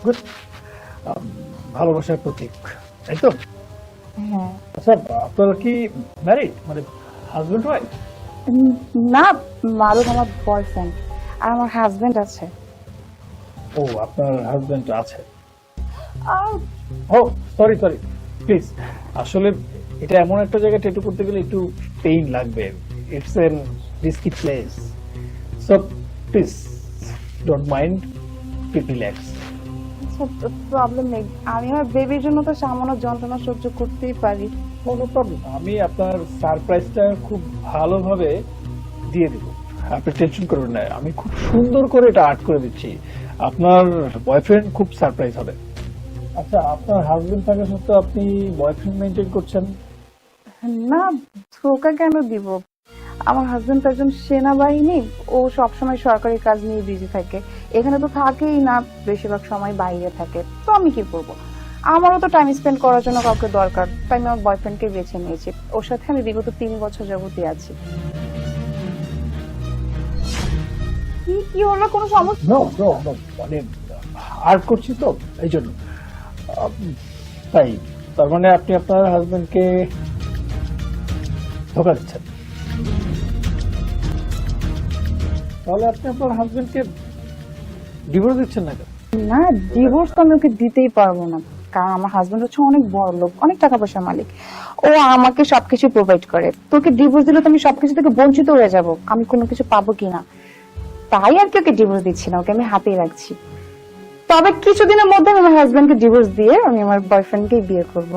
Good. ভালোবাসার প্রতীক, তাই তো? হ্যাঁ। আচ্ছা, আপনারা কি ম্যারিড, মানে হাজবেন্ড ওয়াইফ? না, মারুফ আমার বয়ফ্রেন্ড আর আমার হাজবেন্ড আছে। ও, আপনার হাজবেন্ড আছে। ও সরি সরি, প্লিজ। আসলে এটা এমন একটা জায়গায় ট্যাটু করতে গেলে একটু পেইন লাগবে। It's an risky place, so please don't mind, relax. Problem নেই, আমি আমার বেবির জন্য তো সামান্য যন্ত্রণা সহ্য করতেই পারি। কোনো প্রবলেম, আমি আপনার সারপ্রাইজটা খুব ভালোভাবে দিয়ে দেব, আপনি টেনশন করবেন না। আমি খুব সুন্দর করে এটা আর্ট করে দিচ্ছি, আপনার বয়ফ্রেন্ড খুব সারপ্রাইজ হবে। আচ্ছা, আপনার হাজবেন্ড থাকা সত্ত্বেও আপনি বয়ফ্রেন্ড মেনটেন করছেন? না, ধোকা কেন দিব? আমার হাজবেন্ড তো একজন সেনাবাহিনী, ও সবসময় সরকারি কাজ নিয়ে বিজি থাকে, এখানে তো থাকেই না, বেশিরভাগ সময় বাইরে থাকে। তো আমি কি করব, আমারও তো টাইম স্পেন্ড করার জন্য কাউকে দরকার, তাই আমি আমার বয়ফ্রেন্ডকে বেছে নিয়েছি। ওর সাথে আমি বিগত 3 বছর যাবতই আছি। কি হলো, কোনো সমস্যা? নো নো নো, মানে আর্ট করছি তো এই জন্য। তাই তার মানে আপনি আপনার হাজবেন্ডকে ধোকা দিচ্ছেন? তাহলে আপনি আপনার হাজবেন্ডকে ডিভোর্স দিচ্ছেন না কেন? না, ডিভোর্স তো আমি ওকে দিতেই পারবো না, কারণ আমার হাজবেন্ড হচ্ছে অনেক বড় লোক, অনেক টাকা পয়সার মালিক। ও আমাকে সবকিছু প্রোভাইড করে। তোকে ডিভোর্স দিলে তো আমি সবকিছু থেকে বঞ্চিত হয়ে যাব, আমি কোনো কিছু পাবো কিনা। তাই আর কি ওকে ডিভোর্স দিচ্ছি না, ওকে আমি হাতেই রাখছি। তবে কিছুদিনের মধ্যে আমি আমার হাজবেন্ডকে ডিভোর্স দিয়ে আমি আমার বয়ফ্রেন্ডকেই বিয়ে করব।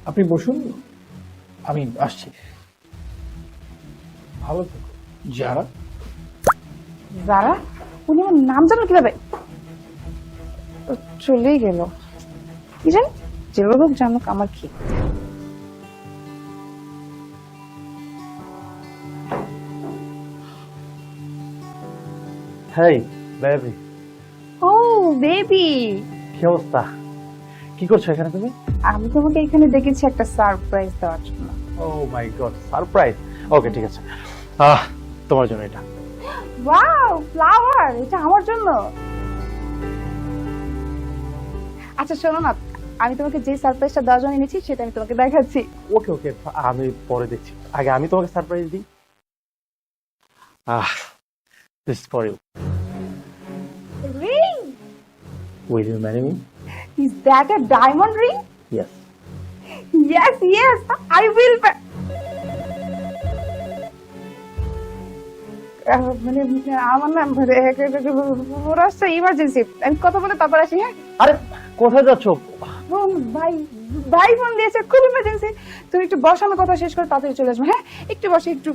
আপনি বসুন, আমি আসছি। ভালো থেকো। যারা যারা, উনি আমার নাম জানো কিভাবে? ও চলেই গেল, কি জানি, যে লোক জানুক, আমার কি। হেই বেবি, ও বেবি, কি অবস্থা? কি করছো এখানে তুমি? আমি তোমাকে এখানে দেখেছি একটা সারপ্রাইজ দেওয়ার জন্য। ও মাই গড, সারপ্রাইজ। ওকে ঠিক আছে, তোমার জন্য এটা। ওয়াও, ফ্লাওয়ার, এটা আমার জন্য। আচ্ছা শোনো না, আমি তোমাকে যে সারপ্রাইজটা দেওয়ার জন্য এনেছি সেটা আমি তোমাকে দেখাচ্ছি। ওকে ওকে, আমি পরে দেখছি, আগে আমি তোমাকে সারপ্রাইজ দিই। This for you. Ring, will you marry me? Is that a diamond ring? Yes. Yes yes, I will. মানে আমার নাম ওরা আসছে ইমার্জেন্সি, আমি কথা বলে তারপর আসি। হ্যাঁ আরে কোথায় যাচ্ছো? ভাই, ভাই ফোন দিয়েছে, খুব ইমার্জেন্সি। তুমি একটু বসো, আমার কথা শেষ করে তাড়াতাড়ি চলে আসবো। হ্যাঁ একটু বসে, একটু।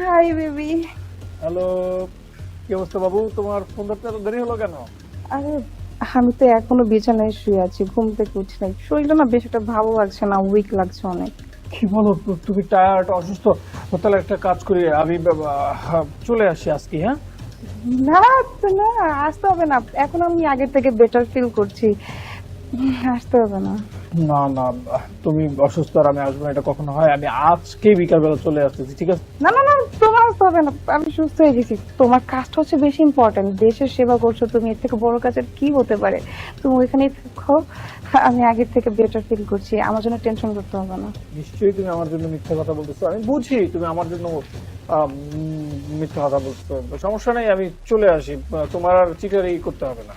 Hi baby. হ্যালো, কি অবস্থা বাবু? তোমার ফোন ধরতে এত দেরি হলো কেন? আরে আমি তো এখনো বিছানায় শুয়ে আছি, ঘুম থেকে উঠি নাই। শরীরটা না বেশ একটা ভালো লাগছে না, উইক লাগছে অনেক। কি বলো, তুমি টায়ার্ড, অসুস্থ? তাহলে একটা কাজ করি, আমি চলে আসি আজকে। হ্যাঁ, না না, আসতে হবে না, এখন আমি আগের থেকে বেটার ফিল করছি, আসতে হবে না। না না, তুমি অসুস্থ আর আমি আসবো না, এটা কখনো হয়? আমি আজকে বিকালবেলা চলে আসতেছি, ঠিক আছে? না না না, তোমার আসতে হবে না, আমি সুস্থ হয়ে গেছি। তোমার কাজটা হচ্ছে বেশি ইম্পর্টেন্ট, দেশের সেবা করছো তুমি, এর থেকে বড় কাজের কি হতে পারে? তুমি ওইখানেই থাকো, আমি আগের থেকে বেটার ফিল করছি, আমার জন্য টেনশন করতে হবে না। নিশ্চয়ই তুমি আমার জন্য মিথ্যা কথা বলতেছো, আমি বুঝি তুমি আমার জন্য মিথ্যা কথা বলছো। সমস্যা নেই, আমি চলে আসি, তোমার আর চিটারি করতে হবে না।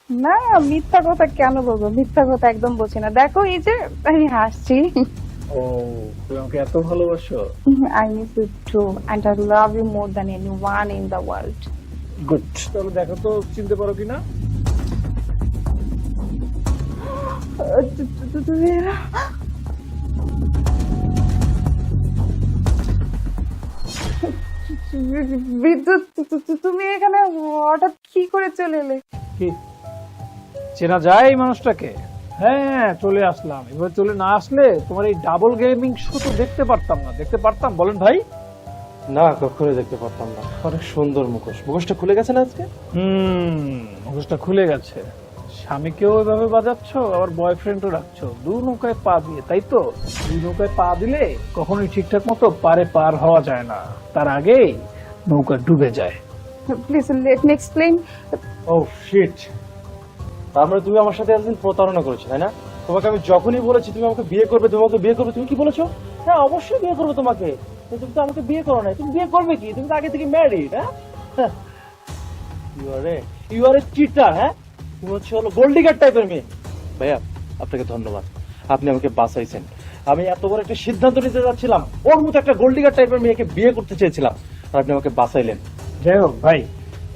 না, মিথ্যা কথা কেন বলবো? মিথ্যা কথা একদম বলছি না, দেখো এই যে আমি হাসছি। ও, তুমি আমাকে এত ভালোবাসো? I miss you too and I love you more than anyone in the world. Good, তাহলে দেখো তো চিনতে পারো কিনা। বিদ্যুৎ, তুমি এখানে হঠাৎ কি করে চলে এলে? কি চেনা যায় এই মানুষটাকে? হ্যাঁ চলে আসলাম। এবার চলে না আসলে তোমার এই ডাবল গেমিং শো তো দেখতে পারতাম না। দেখতে পারতাম বলেন ভাই? না, কখনো দেখতে পারতাম না। অনেক সুন্দর মুখোশ। মুখোশটা খুলে গেছে না আজকে? মুখোশটা খুলে গেছে। স্বামীকেও এভাবে বাজাচ্ছ, আবার বয়ফ্রেন্ডও রাখছো, দু নৌকায় পা দিয়ে, তাই তো? দুই নৌকায় পা দিলে কখনোই ঠিকঠাক মতো পারে পার হওয়া যায় না, তার আগেই নৌকা ডুবে যায়। Please let me explain. Oh shit, তার মানে তুমি আমার সাথে একদিন প্রতারণা করেছো, তাই না? তোমাকে আমি যখনই বলেছি তুমি আমাকে বিয়ে করবে, তোমাকে বিয়ে করবে, তুমি কি বলেছো? হ্যাঁ অবশ্যই বিয়ে করবো তোমাকে। কিন্তু তুমি তো আমাকে বিয়ে করো নাই। তুমি বিয়ে করবে কি? তুমি তো আগে থেকে ম্যারিড। হ্যাঁ, ইউ আর এ চিটার। হ্যাঁ, তুমি হচ্ছে হলো গোল্ড ডিগার টাইপের মেয়ে। ভাইয়া, আপনাকে ধন্যবাদ, আপনি আমাকে বাঁচাইছেন। আমি এত বড় একটা সিদ্ধান্ত নিতে যাচ্ছিলাম, ওর মতো একটা গোল্ড ডিগার টাইপের মেয়েকে বিয়ে করতে চেয়েছিলাম, আর আপনি আমাকে বাঁচাইলেন। যাই হোক ভাই,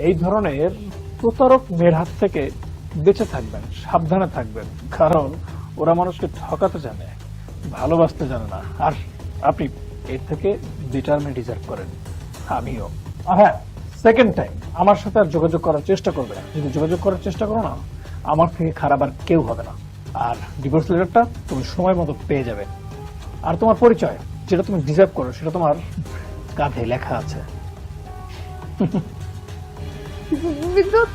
এই ধরনের প্রতারক মেয়ের হাত থেকে বেঁচে থাকবেন, সাবধানে থাকবেন, কারণ ওরা মানুষকে ঠকাতে জানে, ভালোবাসতে জানে না। আর আপনি এর থেকে বেটারমেন্ট ডিজার্ভ করেন, আমিও। হ্যাঁ, সেকেন্ড টাইম আমার সাথে আর যোগাযোগ করার চেষ্টা করবে না। যদি যোগাযোগ করার চেষ্টা করো না, আমার থেকে খারাপ আর কেউ হবে না। আর ডিভোর্স লেটারটা তুমি সময় মতো পেয়ে যাবে। আর তোমার পরিচয় যেটা তুমি ডিজার্ভ করো সেটা তোমার কাঁধে লেখা আছে। বিদ্যুৎ